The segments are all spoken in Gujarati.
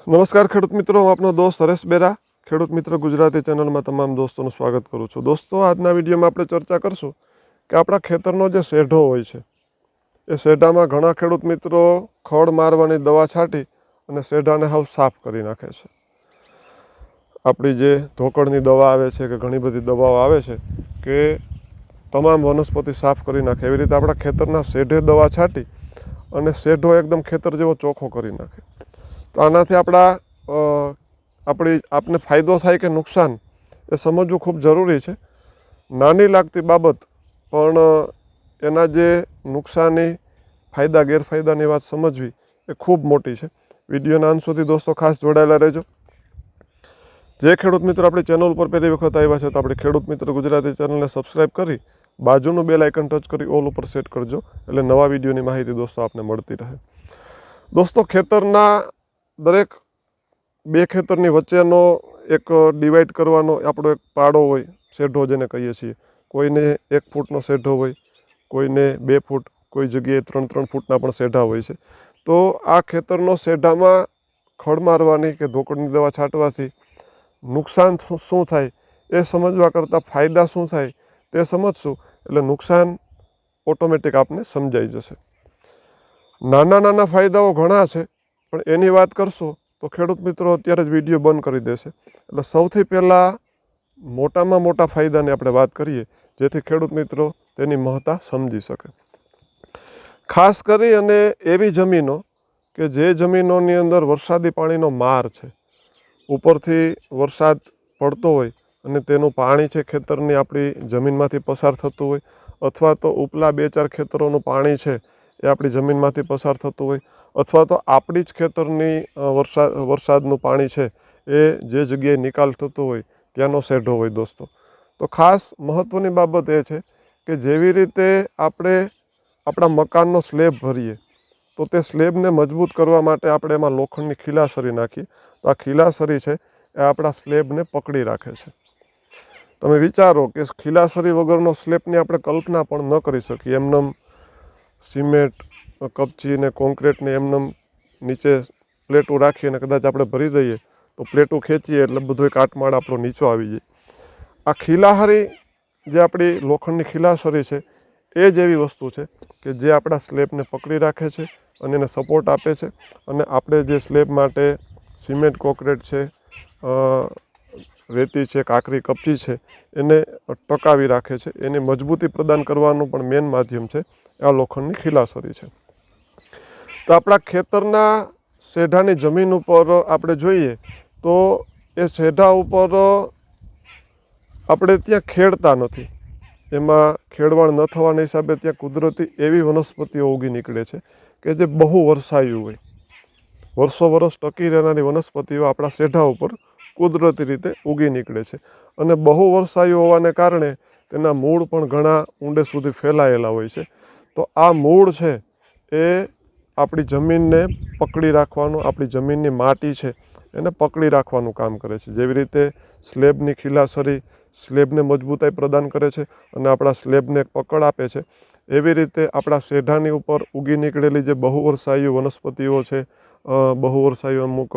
નમસ્કાર ખેડૂત મિત્રો, હું આપનો દોસ્ત હરેશ બેરા ખેડૂત મિત્ર ગુજરાતી ચેનલમાં તમામ દોસ્તોનું સ્વાગત કરું છું. દોસ્તો, આજના વિડીયોમાં આપણે ચર્ચા કરશું કે આપણા ખેતરનો જે શેઢો હોય છે એ શેઢામાં ઘણા ખેડૂત મિત્રો ખડ મારવાની દવા છાંટી અને શેઢાને હાવ સાફ કરી નાખે છે. આપણી જે ધોકડની દવા આવે છે કે ઘણી બધી દવાઓ આવે છે કે તમામ વનસ્પતિ સાફ કરી નાખે, એવી રીતે આપણા ખેતરના શેઢે દવા છાંટી અને શેઢો એકદમ ખેતર જેવો ચોખ્ખો કરી નાખે. તો આનાથી આપને ફાયદો થાય કે નુકસાન એ સમજવું ખૂબ જરૂરી છે. નાની લાગતી બાબત પણ એના જે નુકસાની ફાયદા ગેરફાયદાની વાત સમજવી એ ખૂબ મોટી છે. વિડીયોના અંત સુધી દોસ્તો ખાસ જોડાયેલા રહેજો. જે ખેડૂત મિત્રો આપણી ચેનલ ઉપર પહેલી વખત આવ્યા છે તો આપણી ખેડૂત મિત્ર ગુજરાતી ચેનલને સબસ્ક્રાઈબ કરી બાજુનું બેલ આઇકન ટચ કરી ઓલ ઉપર સેટ કરજો, એટલે નવા વિડીયોની માહિતી દોસ્તો આપને મળતી રહે. દોસ્તો, ખેતરના દરેક બે ખેતરની વચ્ચેનો એક ડિવાઈડ કરવાનો આપણો એક પાડો હોય, શેઢો જેને કહીએ છીએ. કોઈને 1 ફૂટનો શેઢો હોય, કોઈને 2 ફૂટ, કોઈ જગ્યાએ 3-3 ફૂટના પણ શેઢા હોય છે. તો આ ખેતરનો શેઢામાં ખડ મારવાની કે ધોકડની દવા છાંટવાથી નુકસાન શું થાય એ સમજવા કરતાં ફાયદા શું થાય તે સમજશું એટલે નુકસાન ઓટોમેટિક આપને સમજાઈ જશે. નાના નાના ફાયદાઓ ઘણા છે, પણ એની વાત કરશો તો ખેડૂત મિત્રો અત્યારે જ વિડીયો બંધ કરી દેશે. એટલે સૌથી પહેલાં મોટામાં મોટા ફાયદાની આપણે વાત કરીએ, જેથી ખેડૂત મિત્રો તેની મહત્તા સમજી શકે. ખાસ કરી અને એવી જમીનો કે જે જમીનોની અંદર વરસાદી પાણીનો માર છે, ઉપરથી વરસાદ પડતો હોય અને તેનું પાણી છે ખેતરની આપણી જમીનમાંથી પસાર થતું હોય, અથવા તો ઉપલા 2-4 ખેતરોનું પાણી છે એ આપણી જમીનમાંથી પસાર થતું હોય, અથવા તો આપણી જ ખેતરની વરસાદનું પાણી છે એ જે જગ્યાએ નિકાલ થતો હોય ત્યાંનો શેઢો હોય. દોસ્તો, તો ખાસ મહત્ત્વની બાબત એ છે કે જેવી રીતે આપણે આપણા મકાનનો સ્લેબ ભરીએ તો તે સ્લેબને મજબૂત કરવા માટે આપણે એમાં લોખંડની ખીલાસરી નાખીએ. તો આ ખીલાસરી છે એ આપણા સ્લેબને પકડી રાખે છે. તમે વિચારો કે ખીલાસરી વગરનો સ્લેબની આપણે કલ્પના પણ ન કરી શકીએ. એમનેમ સિમેન્ટ, કપચી ને કોન્ક્રીટને એમનેમ નીચે પ્લેટો રાખી અને કદાચ આપણે ભરી દઈએ તો પ્લેટો ખેંચીએ એટલે બધો કાટમાળ આપણો નીચો આવી જાય. આ ખીલાહારી જે આપણી લોખંડની ખીલાસરી છે એ જ એવી વસ્તુ છે કે જે આપણા સ્લેબને પકડી રાખે છે અને એને સપોર્ટ આપે છે, અને આપણે જે સ્લેબ માટે સિમેન્ટ, કોન્ક્રીટ છે, રેતી છે, કાંકરી, કપચી છે એને ટકાવી રાખે છે. એની મજબૂતી પ્રદાન કરવાનું પણ મેન માધ્યમ છે આ લોખંડની ખીલાસરી છે. તો આપણા ખેતરના શેઢાની જમીન ઉપર આપણે જોઈએ તો એ શેઢા ઉપર આપણે ત્યાં ખેડતા નથી. એમાં ખેડવાણ ન થવાના હિસાબે ત્યાં કુદરતી એવી વનસ્પતિઓ ઉગી નીકળે છે કે જે બહુ વર્ષાયુ હોય, વર્ષો વર્ષ ટકી રહેનારી વનસ્પતિઓ આપણા શેઢા ઉપર કુદરતી રીતે ઉગી નીકળે છે. અને બહુ વર્ષાયુ હોવાને કારણે તેના મૂળ પણ ઘણા ઊંડે સુધી ફેલાયેલા હોય છે. તો આ મૂળ છે એ આપણી જમીનને પકડી રાખવાનું, આપણી જમીનની માટી છે એને પકડી રાખવાનું કામ કરે છે. જેવી રીતે સ્લેબની ખીલાસરી સ્લેબને મજબૂતાઈ પ્રદાન કરે છે અને આપણા સ્લેબને એક પકડ આપે છે, એવી રીતે આપણા શેઢાની ઉપર ઉગી નીકળેલી જે બહુવર્ષાયુ વનસ્પતિઓ છે, બહુવર્ષાયુ અમુક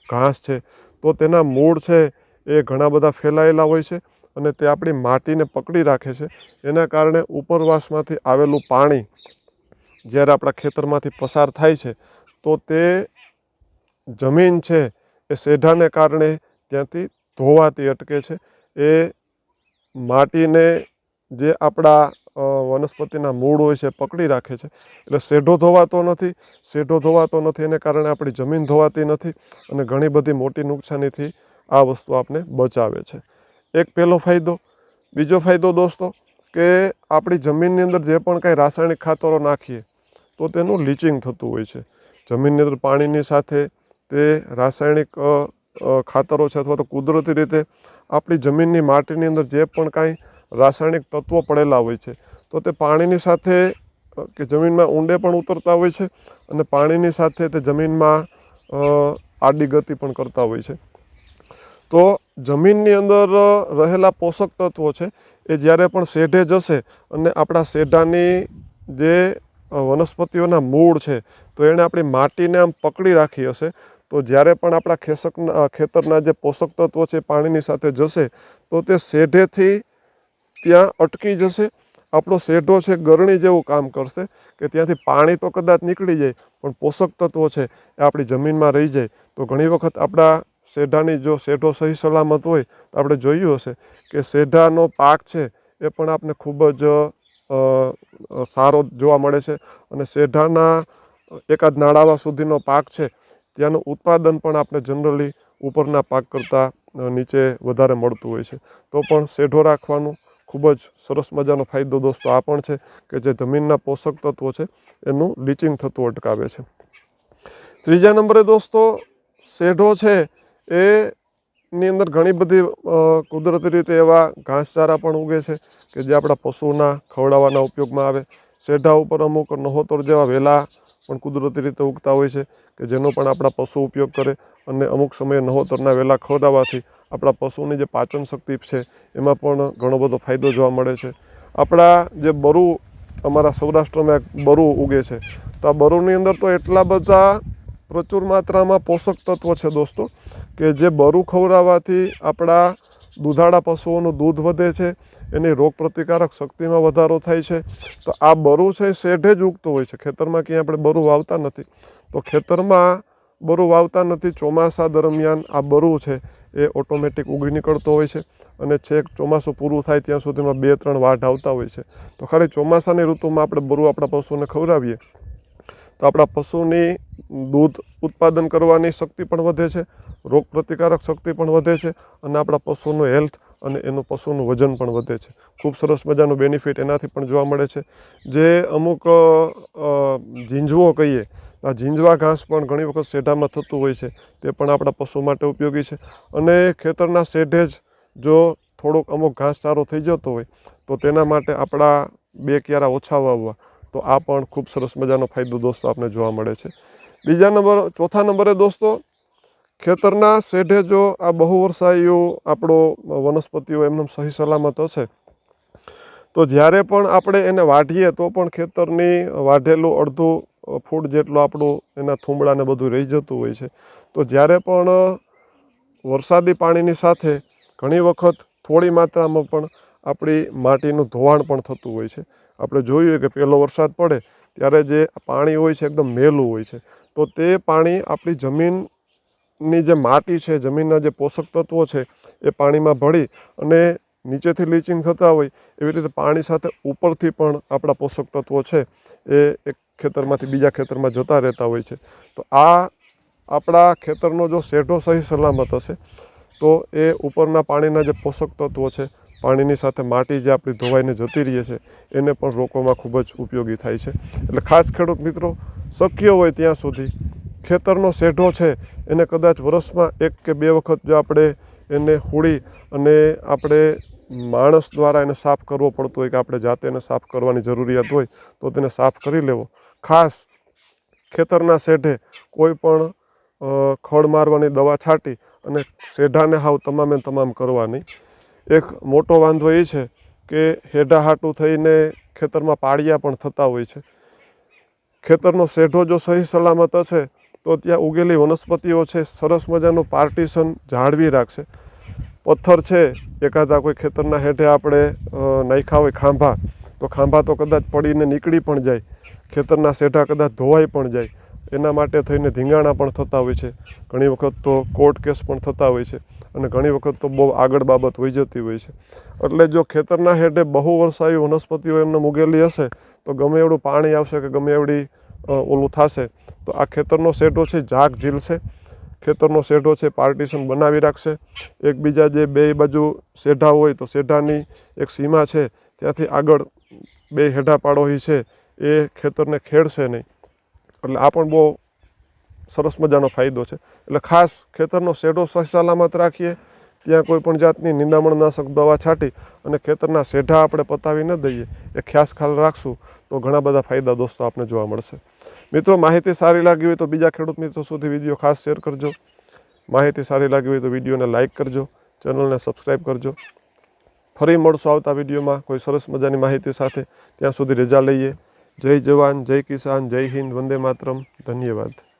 ઘાસ છે, તો તેના મૂળ છે એ ઘણા બધા ફેલાયેલા હોય છે અને તે આપણી માટીને પકડી રાખે છે. એના કારણે ઉપરવાસમાંથી આવેલું પાણી જ્યારે આપણા ખેતરમાંથી પસાર થાય છે તો તે જમીન છે એ શેઢાને કારણે ત્યાંથી ધોવાતી અટકે છે. એ માટીને જે આપણા વનસ્પતિના મૂળ હોય છે પકડી રાખે છે, એટલે શેઢો ધોવાતો નથી. શેઢો ધોવાતો નથી એને કારણે આપણી જમીન ધોવાતી નથી અને ઘણી બધી મોટી નુકસાનીથી આ વસ્તુ આપને બચાવે છે. એક પહેલો ફાયદો. બીજો ફાયદો દોસ્તો કે આપણી જમીનની અંદર જે પણ કાંઈ રાસાયણિક ખાતરો નાખીએ તો તેનું લીચિંગ થતું હોય છે. જમીનની અંદર પાણીની સાથે તે રાસાયણિક ખાતરો છે અથવા તો કુદરતી રીતે આપણી જમીનની માટીની અંદર જે પણ કાંઈ રાસાયણિક તત્વો પડેલા હોય છે તો તે પાણીની સાથે કે જમીનમાં ઊંડે પણ ઉતરતા હોય છે અને પાણીની સાથે તે જમીનમાં આડી ગતિ પણ કરતા હોય છે. તો જમીનની અંદર રહેલા પોષક તત્વો છે એ જ્યારે પણ શેઢે જશે અને આપણા શેઢાની જે વનસ્પતિઓના મૂળ છે તો એણે આપણી માટીને આમ પકડી રાખી હશે તો જ્યારે પણ આપણા ખેતરના જે પોષક તત્વો છે પાણીની સાથે જશે તો તે શેઢેથી ત્યાં અટકી જશે. આપણો શેઢો છે ગરણી જેવું કામ કરશે કે ત્યાંથી પાણી તો કદાચ નીકળી જાય પણ પોષક તત્વો છે એ આપણી જમીનમાં રહી જાય. તો ઘણી વખત આપણા શેઢાની જો શેઢો સહી સલામત હોય તો આપણે જોયું હશે કે શેઢાનો પાક છે એ પણ આપણે ખૂબ જ સારો જોવા મળે છે અને શેઢાના એકાદ નાળાવા સુધીનો પાક છે ત્યાંનું ઉત્પાદન પણ આપણે જનરલી ઉપરના પાક કરતાં નીચે વધારે મળતું હોય છે. તો પણ શેઢો રાખવાનું ખૂબ જ સરસ મજાનો ફાયદો દોસ્તો આ પણ છે કે જે જમીનના પોષક તત્વો છે એનું લીચિંગ થતું અટકાવે છે. ત્રીજા નંબરે દોસ્તો શેઢો છે એની અંદર ઘણી બધી કુદરતી રીતે એવા ઘાસચારા પણ ઉગે છે કે જે આપણા પશુના ખવડાવવાના ઉપયોગમાં આવે. શેઢા ઉપર અમુક નહોતર જેવા વેલા પણ કુદરતી રીતે ઉગતા હોય છે કે જેનો પણ આપણા પશુ ઉપયોગ કરે અને અમુક સમયે નહોતરના વેલા ખવડાવવાથી આપણા પશુની જે પાચન શક્તિ છે એમાં પણ ઘણો બધો ફાયદો જોવા મળે છે. આપણા જે બરુ અમારા સૌરાષ્ટ્રમાં એક બરુ ઉગે છે તો આ બરુની અંદર તો એટલા બધા પ્રચુર માત્રામાં પોષક તત્વો છે દોસ્તો કે જે બરુ ખવડાવવાથી આપણા દૂધાળા પશુઓનું દૂધ વધે છે, એની રોગ પ્રતિકારક શક્તિમાં વધારો થાય છે. તો આ બરુ છે શેઢે જ ઉગતો હોય છે, ખેતરમાં ક્યાંય આપણે બરુ વાવતા નથી. તો ખેતરમાં બરુ વાવતા નથી, ચોમાસા દરમિયાન આ બરુ છે એ ઓટોમેટિક ઉગી નીકળતો હોય છે અને છેક ચોમાસું પૂરું થાય ત્યાં સુધીમાં 2-3 વાઢ આવતા હોય છે. તો ખાલી ચોમાસાની ઋતુમાં આપણે બરુ આપણા પશુને ખવડાવીએ તો આપણા પશુની દૂધ ઉત્પાદન કરવાની શક્તિ પણ વધે છે, રોગ પ્રતિકારક શક્તિ પણ વધે છે અને આપણા પશુનું હેલ્થ અને એનું પશુનું વજન પણ વધે છે. ખૂબ સરસ મજાનું બેનિફિટ એનાથી પણ જોવા મળે છે. જે અમુક ઝીંઝવો કહીએ, આ ઝીંઝવા ઘાસ પણ ઘણી વખત શેઢામાં થતું હોય છે, તે પણ આપણા પશુ માટે ઉપયોગી છે. અને ખેતરના શેઢે જ જો થોડોક અમુક ઘાસચારો થઈ જતો હોય તો તેના માટે આપણા 2 ક્યારા ઓછા વાવવા, તો આ પણ ખૂબ સરસ મજાનો ફાયદો દોસ્તો આપણે જોવા મળે છે. ચોથા નંબરે દોસ્તો ખેતરના શેઢે જો આ બહુવર્ષાયુ આપણો વનસ્પતિઓ એમને સહી સલામત હશે તો જ્યારે પણ આપણે એને વાઢીએ તો પણ ખેતરની વાઢેલું અડધું ફૂટ જેટલું આપણું એના થૂંબડાને બધું રહી જતું હોય છે. તો જ્યારે પણ વરસાદી પાણીની સાથે ઘણી વખત થોડી માત્રામાં પણ આપણી માટીનું ધોવાણ પણ થતું હોય છે. આપણે જોયું કે પહેલો વરસાદ પડે ત્યારે જે પાણી હોય છે એકદમ મેલું હોય છે. તો તે પાણી આપણી જમીનની જે માટી છે, જમીનના જે પોષક તત્વો છે એ પાણીમાં ભળી અને નીચેથી લીચિંગ થતા હોય એવી રીતે પાણી સાથે ઉપરથી પણ આપણા પોષક તત્વો છે એ એક ખેતરમાંથી બીજા ખેતરમાં જતા રહેતા હોય છે. તો આ આપણા ખેતરનો જો શેઢો સહી સલામત હશે તો એ ઉપરના પાણીના જે પોષક તત્વો છે, પાણીની સાથે માટી જે આપણી ધોવાઈને જતી રહે છે એને પણ રોકવામાં ખૂબ જ ઉપયોગી થાય છે. એટલે ખાસ ખેડૂત મિત્રો શક્ય હોય ત્યાં સુધી ખેતરનો શેઢો છે એને કદાચ વર્ષમાં 1 કે 2 વખત જો આપણે એને હૂળી અને આપણે માણસ દ્વારા એને સાફ કરવો પડતો હોય કે આપણે જાતે એને સાફ કરવાની જરૂરિયાત હોય તો તેને સાફ કરી લેવો. ખાસ ખેતરના શેઢે કોઈ પણ ખડ મારવાની દવા છાંટી અને શેઢાને હાવ તમામ કરવાની. એક મોટો વાંધો એ છે કે હેઢા હાટું થઈને ખેતરમાં પાળિયા પણ થતા હોય છે. ખેતરનો શેઢો જો સહી સલામત હશે તો ત્યાં ઉગેલી વનસ્પતિઓ છે સરસ મજાનું પાર્ટીશન જાળવી રાખશે. પથ્થર છે એકાદા કોઈ ખેતરના હેઠે આપણે નાખ્યા હોય ખાંભા, તો ખાંભા તો કદાચ પડીને નીકળી પણ જાય, ખેતરના શેઢા કદાચ ધોવાઈ પણ જાય. એના માટે થઈને ધીંગાણા પણ થતા હોય છે, ઘણી વખત તો કોર્ટ કેસ પણ થતા હોય છે અને ઘણી વખત તો બહુ આગળ બાબત હોઈ જતી હોય છે. એટલે જો ખેતરના હેઠે બહુવર્ષાયુ વનસ્પતિઓ એમને ઉગેલી હશે તો ગમે એવડું પાણી આવશે કે ગમે એવડી ઓલું થશે તો આ ખેતરનો શેઢો છે ઝાક ઝીલશે, ખેતરનો શેઢો છે પાર્ટીશન બનાવી રાખશે. એકબીજા જે 2 બાજુ શેઢા હોય તો શેઢાની એક સીમા છે ત્યાંથી આગળ 2 હેઢા પાડોશી છે એ ખેતરને ખેડશે નહીં. એટલે આ પણ બહુ સરસ મજાનો ફાયદો છે. એટલે ખાસ ખેતરનો શેઢો સહી સલામત રાખીએ, ત્યાં કોઈ પણ જાતની નિંદામણનાશક દવા છાંટી અને ખેતરના શેઢા આપણે પતાવી ન દઈએ, એ ખાસ ખ્યાલ રાખશું તો ઘણા બધા ફાયદા દોસ્તો આપણે જોવા મળશે. મિત્રો, માહિતી સારી લાગી હોય તો બીજા ખેડૂત મિત્રો સુધી વિડીયો ખાસ શેર કરજો. માહિતી સારી લાગી હોય તો વિડીયોને લાઇક કરજો, ચેનલને સબસ્ક્રાઈબ કરજો. ફરી મળશું આવતા વિડીયોમાં કોઈ સરસ મજાની માહિતી સાથે. ત્યાં સુધી રજા લઈએ. જય જવાન, જય કિસાન, જય હિન્દ, વંદે માતરમ. ધન્યવાદ.